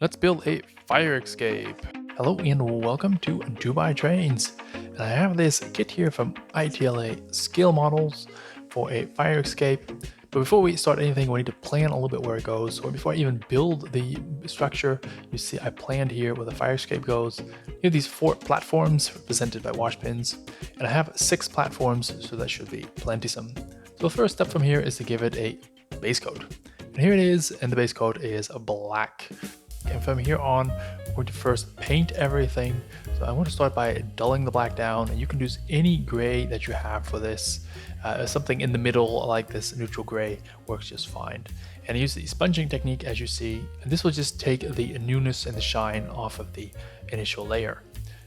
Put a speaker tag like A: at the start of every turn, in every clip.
A: Let's build a fire escape. Hello and welcome to Dubai Trains. And I have this kit here from ITLA Scale Models for a fire escape. But before we start anything, we need to plan a little bit where it goes. Or before I even build the structure, you see I planned here where the fire escape goes. You have these 4 platforms represented by wash pins. And I have 6 platforms, so that should be plenty-some. So the first step from here is to give it a base coat. And here it is, and the base coat is black. And from here on, we're going to first paint everything. So I want to start by dulling the black down, and you can use any gray that you have for this. Something in the middle like this neutral gray works just fine. And I use the sponging technique as you see, and this will just take the newness and the shine off of the initial layer.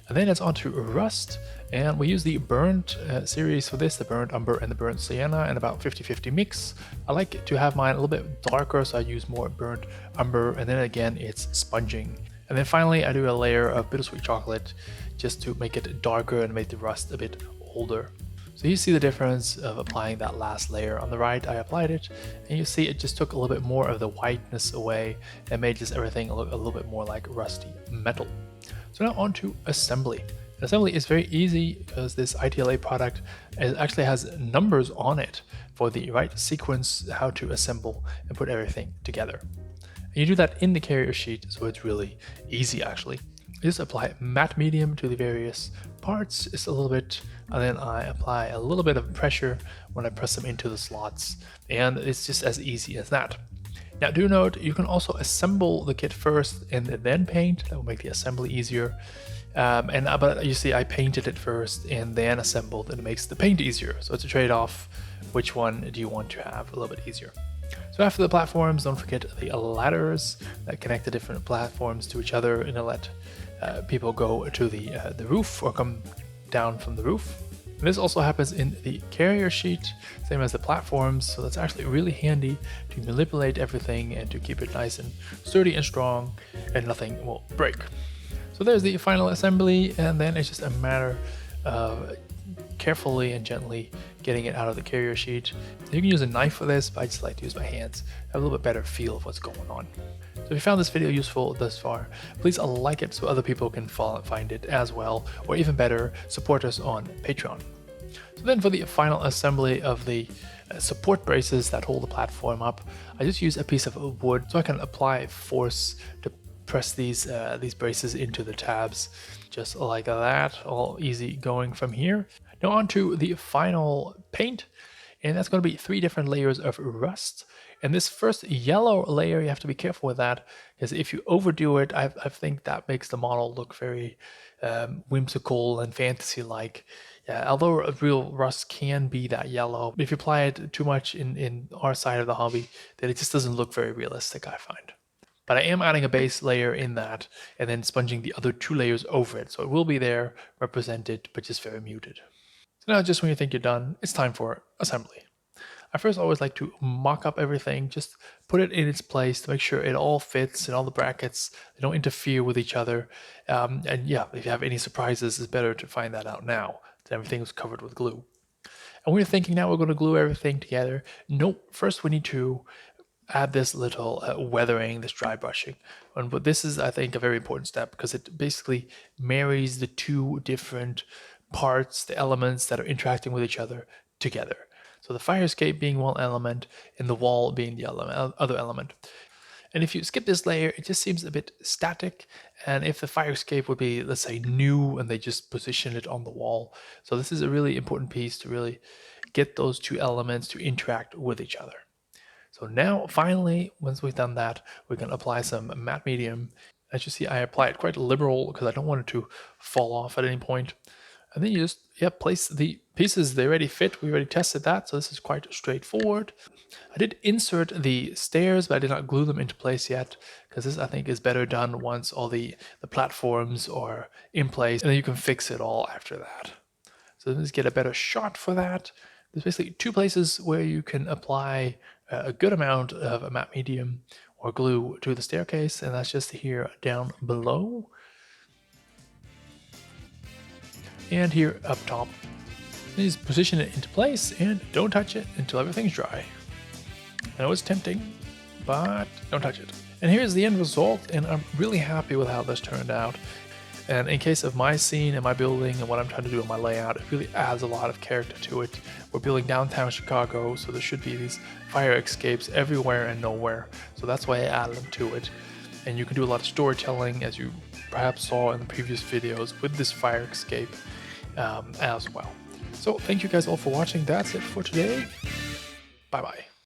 A: And then it's on to rust, and we use the burnt series for this, the burnt umber and the burnt sienna, and about 50-50 mix. I like to have mine a little bit darker, so I use more burnt umber, and then again it's sponging. And then finally I do a layer of bittersweet chocolate just to make it darker and make the rust a bit older. So you see the difference of applying that last layer. On the right I applied it, and you see it just took a little bit more of the whiteness away and made just everything look a little bit more like rusty metal. So now on to assembly. Assembly is very easy because this ITLA product actually has numbers on it for the right sequence, how to assemble and put everything together. And you do that in the carrier sheet, so it's really easy actually. You just apply matte medium to the various parts just a little bit, and then I apply a little bit of pressure when I press them into the slots, and it's just as easy as that. Now do note, you can also assemble the kit first and then paint. That will make the assembly easier. But you see I painted it first and then assembled, and it makes the paint easier. So it's a trade-off. Which one do you want to have a little bit easier? So after the platforms, don't forget the ladders that connect the different platforms to each other and let people go to the roof or come down from the roof. And this also happens in the carrier sheet, same as the platforms, so that's actually really handy to manipulate everything and to keep it nice and sturdy and strong, and nothing will break. So there's the final assembly, and then it's just a matter of carefully and gently getting it out of the carrier sheet. You can use a knife for this, but I just like to use my hands. I have a little bit better feel of what's going on. So if you found this video useful thus far, please like it so other people can find it as well, or even better, support us on Patreon. So then for the final assembly of the support braces that hold the platform up, I just use a piece of wood so I can apply force to press these braces into the tabs, just like that, all easy going from here. Now on to the final paint, and that's going to be 3 different layers of rust. And this first yellow layer, you have to be careful with that, because if you overdo it, I think that makes the model look very whimsical and fantasy-like. Although a real rust can be that yellow, if you apply it too much in our side of the hobby, then it just doesn't look very realistic, I find. But I am adding a base layer in that, and then sponging the other 2 layers over it, so it will be there, represented, but just very muted. So now just when you think you're done, it's time for assembly. I first always like to mock up everything, just put it in its place to make sure it all fits and all the brackets, they don't interfere with each other. And yeah, if you have any surprises, it's better to find that out now, that everything was covered with glue. And we're thinking now we're going to glue everything together. Nope, first we need to add this little weathering, this dry brushing. But this is, I think, a very important step because it basically marries the 2 different parts, the elements that are interacting with each other together. So the fire escape being one element and the wall being the other element. And if you skip this layer, it just seems a bit static. And if the fire escape would be, let's say, new and they just position it on the wall. So this is a really important piece to really get those 2 elements to interact with each other. So now, finally, once we've done that, we can apply some matte medium. As you see, I apply it quite liberal because I don't want it to fall off at any point. And then you just place the pieces. They already fit. We already tested that, so this is quite straightforward. I did insert the stairs, but I did not glue them into place yet, because this, I think, is better done once all the platforms are in place, and then you can fix it all after that. So let's get a better shot for that. There's basically 2 places where you can apply a good amount of a matte medium or glue to the staircase, and that's just here down below and here up top. Just position it into place and don't touch it until everything's dry. I know it's tempting, but don't touch it. And here's the end result, and I'm really happy with how this turned out. And in case of my scene and my building and what I'm trying to do in my layout, it really adds a lot of character to it. We're building downtown Chicago, so there should be these fire escapes everywhere and nowhere. So that's why I added them to it. And you can do a lot of storytelling, as you perhaps saw in the previous videos, with this fire escape as well. So thank you guys all for watching. That's it for today. Bye bye.